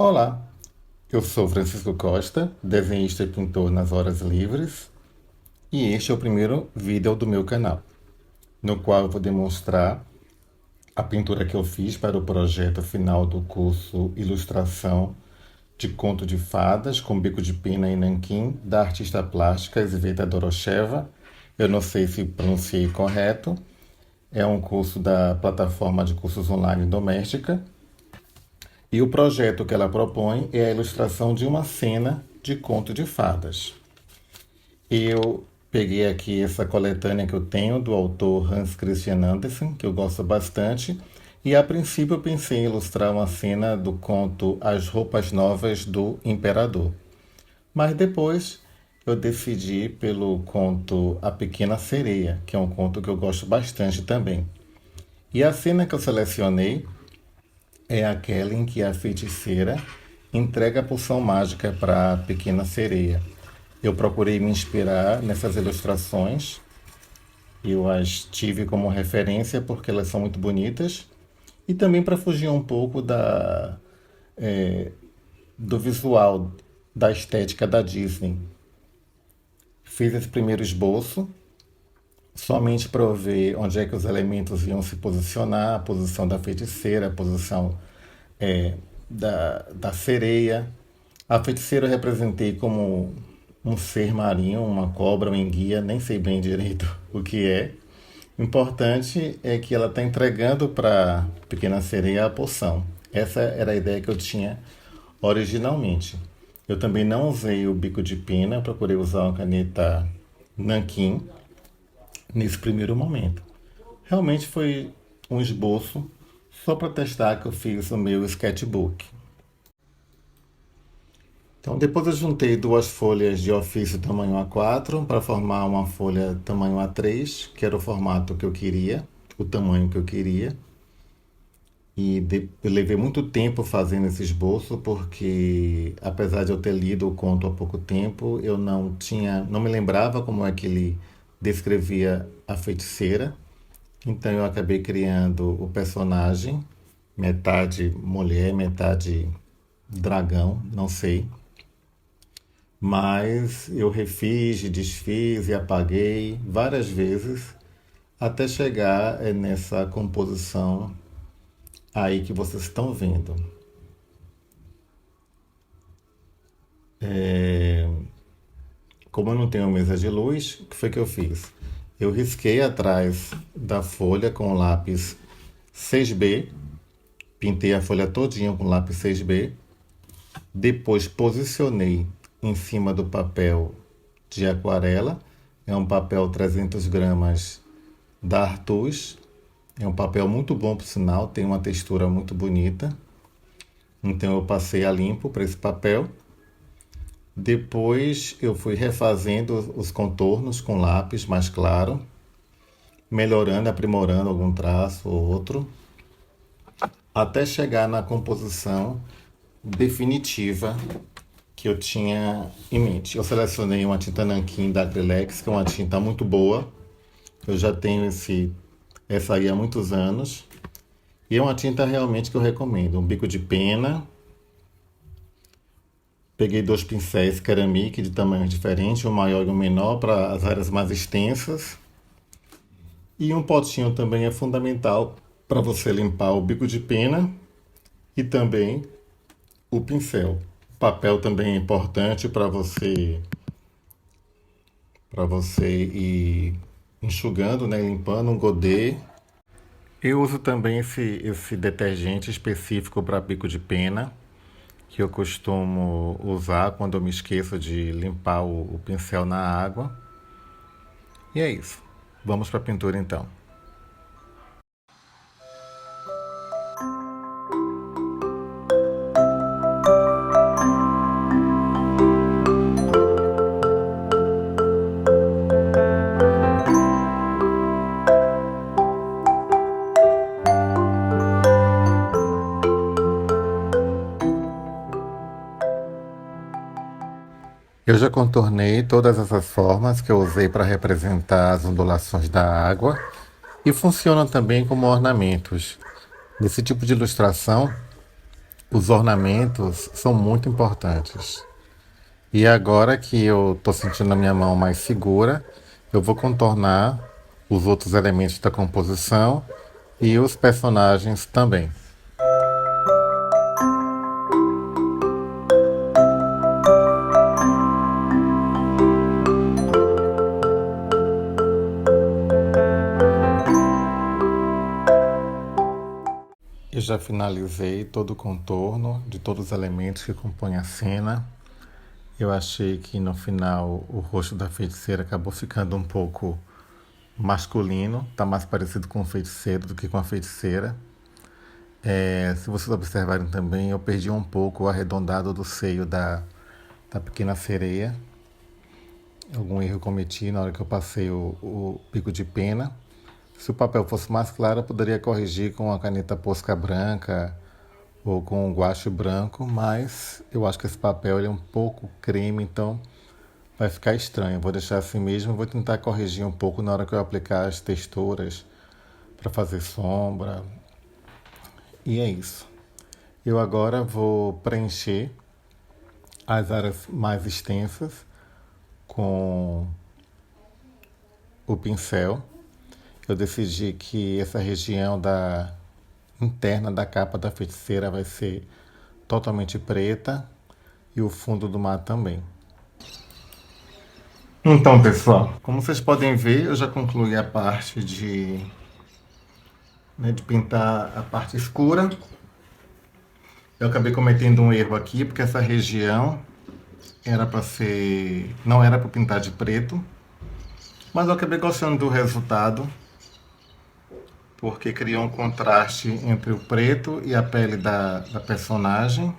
Olá, eu sou Francisco Costa, desenhista e pintor nas horas livres, e este é o primeiro vídeo do meu canal, no qual eu vou demonstrar a pintura que eu fiz para o projeto final do curso Ilustração de Conto de Fadas com Bico de Pena e Nanquim, da artista plástica Sveta Dorosheva. Eu não sei se pronunciei correto. É um curso da plataforma de cursos online doméstica. E o projeto que ela propõe é a ilustração de uma cena de conto de fadas. Eu peguei aqui essa coletânea que eu tenho do autor Hans Christian Andersen, que eu gosto bastante, e a princípio eu pensei em ilustrar uma cena do conto As Roupas Novas do Imperador. Mas depois eu decidi pelo conto A Pequena Sereia, que é um conto que eu gosto bastante também. E a cena que eu selecionei é aquela em que a feiticeira entrega a poção mágica para a pequena sereia. Eu procurei me inspirar nessas ilustrações, eu as tive como referência porque elas são muito bonitas e também para fugir um pouco do visual, da estética da Disney. Fiz esse primeiro esboço somente para eu ver onde é que os elementos iam se posicionar, a posição da feiticeira, a posição da sereia. A feiticeira eu representei como um ser marinho, uma cobra, uma enguia, nem sei bem direito o que é. O importante é que ela está entregando para a pequena sereia a poção. Essa era a ideia que eu tinha originalmente. Eu também não usei o bico de pena, procurei usar uma caneta nanquim nesse primeiro momento. Realmente foi um esboço só para testar que eu fiz o meu sketchbook. Então depois eu juntei duas folhas de ofício tamanho A4 para formar uma folha tamanho A3, que era o formato que eu queria, o tamanho que eu queria. Eu levei muito tempo fazendo esse esboço porque, apesar de eu ter lido o conto há pouco tempo, eu não me lembrava como é que ele descrevia a feiticeira. Então eu acabei criando o personagem, metade mulher, metade dragão, não sei. Mas eu refiz, desfiz e apaguei várias vezes até chegar nessa composição aí que vocês estão vendo. Como eu não tenho mesa de luz, o que foi que eu fiz? Eu risquei atrás da folha com o lápis 6B, pintei a folha todinha com lápis 6B, depois posicionei em cima do papel de aquarela, é um papel 300 gramas da Artus, é um papel muito bom por sinal, tem uma textura muito bonita. Então eu passei a limpo para esse papel. Depois eu fui refazendo os contornos com lápis mais claro, melhorando, aprimorando algum traço ou outro, até chegar na composição definitiva que eu tinha em mente. Eu selecionei uma tinta nanquim da Acrylex, que é uma tinta muito boa. Eu já tenho essa aí há muitos anos. E é uma tinta realmente que eu recomendo. Um bico de pena. Peguei dois pincéis ceramic de tamanhos diferentes, um maior e um menor, para as áreas mais extensas. E um potinho também é fundamental para você limpar o bico de pena e também o pincel. O papel também é importante para você ir enxugando, né, limpando um godê. Eu uso também esse detergente específico para bico de pena, que eu costumo usar quando eu me esqueço de limpar o pincel na água. E é isso. Vamos para a pintura então. Eu já contornei todas essas formas que eu usei para representar as ondulações da água e funcionam também como ornamentos. Nesse tipo de ilustração, os ornamentos são muito importantes. E agora que eu estou sentindo a minha mão mais segura, eu vou contornar os outros elementos da composição e os personagens também. Eu já finalizei todo o contorno de todos os elementos que compõem a cena. Eu achei que no final o rosto da feiticeira acabou ficando um pouco masculino, está mais parecido com o feiticeiro do que com a feiticeira. Se vocês observarem também, eu perdi um pouco o arredondado do seio da pequena sereia. Algum erro cometi na hora que eu passei o pico de pena. Se o papel fosse mais claro, eu poderia corrigir com a caneta Posca branca ou com o guache branco, mas eu acho que esse papel ele é um pouco creme, então vai ficar estranho. Eu vou deixar assim mesmo, vou tentar corrigir um pouco na hora que eu aplicar as texturas para fazer sombra. E é isso. Eu agora vou preencher as áreas mais extensas com o pincel. Eu decidi que essa região da interna da capa da feiticeira vai ser totalmente preta e o fundo do mar também. Então, pessoal, como vocês podem ver, eu já concluí a parte de pintar a parte escura. Eu acabei cometendo um erro aqui, porque essa região era para ser, não era para pintar de preto, mas eu acabei gostando do resultado, porque criou um contraste entre o preto e a pele da personagem.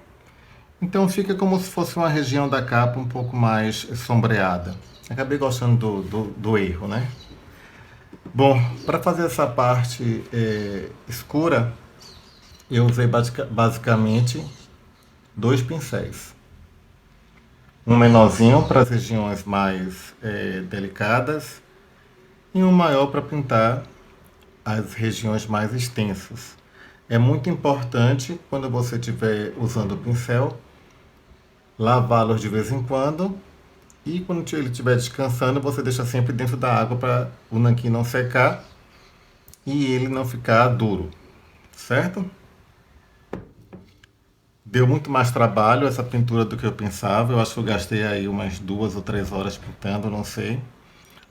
Então fica como se fosse uma região da capa um pouco mais sombreada. Acabei gostando do erro, né? Bom, para fazer essa parte escura, eu usei basicamente dois pincéis. Um menorzinho para as regiões mais delicadas e um maior para pintar as regiões mais extensas. É muito importante, quando você estiver usando o pincel, lavá-los de vez em quando e quando ele estiver descansando, você deixa sempre dentro da água para o nanquim não secar e ele não ficar duro, certo? Deu muito mais trabalho essa pintura do que eu pensava. Eu acho que eu gastei aí umas 2 ou 3 horas pintando, não sei.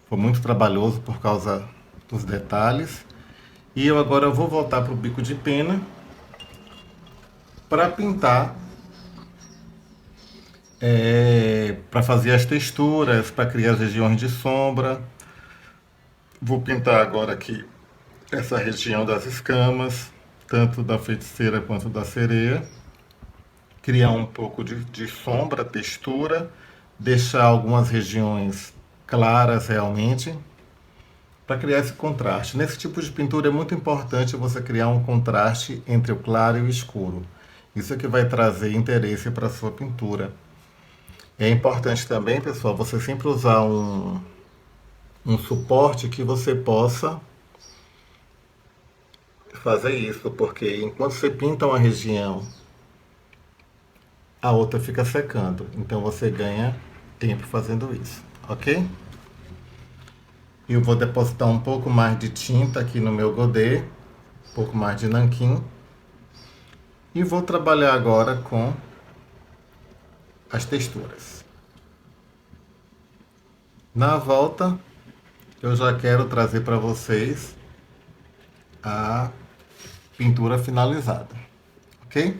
Foi muito trabalhoso por causa dos detalhes. E eu agora vou voltar para o bico de pena para pintar, para fazer as texturas, para criar as regiões de sombra. Vou pintar agora aqui essa região das escamas, tanto da feiticeira quanto da sereia. Criar um pouco de sombra, textura, deixar algumas regiões claras realmente, para criar esse contraste. Nesse tipo de pintura é muito importante você criar um contraste entre o claro e o escuro. Isso é que vai trazer interesse para a sua pintura. É importante também, pessoal, você sempre usar um suporte que você possa fazer isso, porque enquanto você pinta uma região, a outra fica secando. Então você ganha tempo fazendo isso, ok? Eu vou depositar um pouco mais de tinta aqui no meu godê, um pouco mais de nanquim. E vou trabalhar agora com as texturas. Na volta, eu já quero trazer para vocês a pintura finalizada, ok?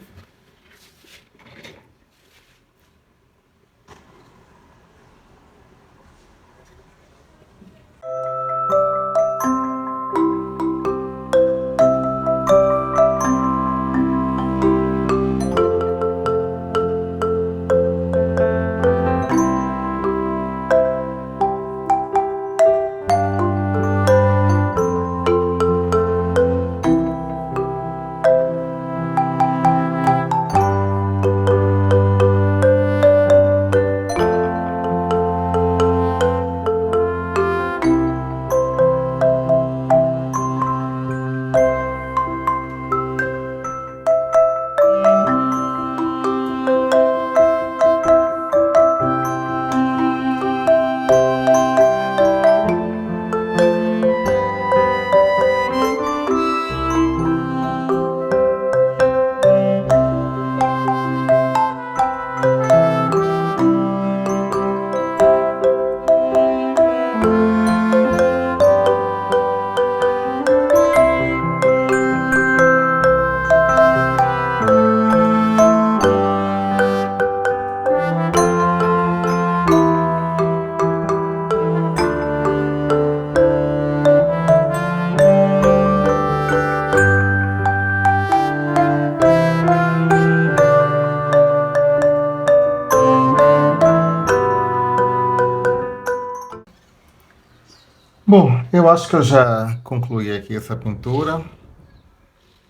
Bom, eu acho que eu já concluí aqui essa pintura.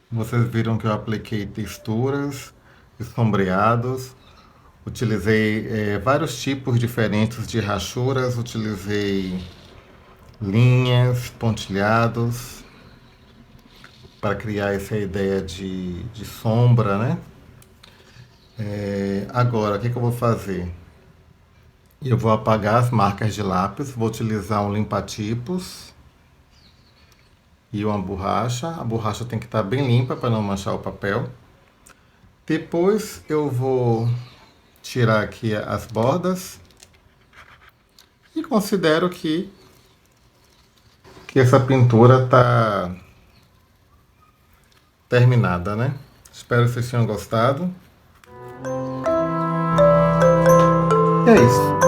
Vocês viram que eu apliquei texturas e sombreados. Utilizei vários tipos diferentes de rachuras. Utilizei linhas, pontilhados, para criar essa ideia de sombra, né? Agora, o que eu vou fazer? Eu vou apagar as marcas de lápis, vou utilizar um limpa-tipos e uma borracha. A borracha tem que estar bem limpa para não manchar o papel. Depois eu vou tirar aqui as bordas e considero que essa pintura está terminada, né? Espero que vocês tenham gostado. E é isso.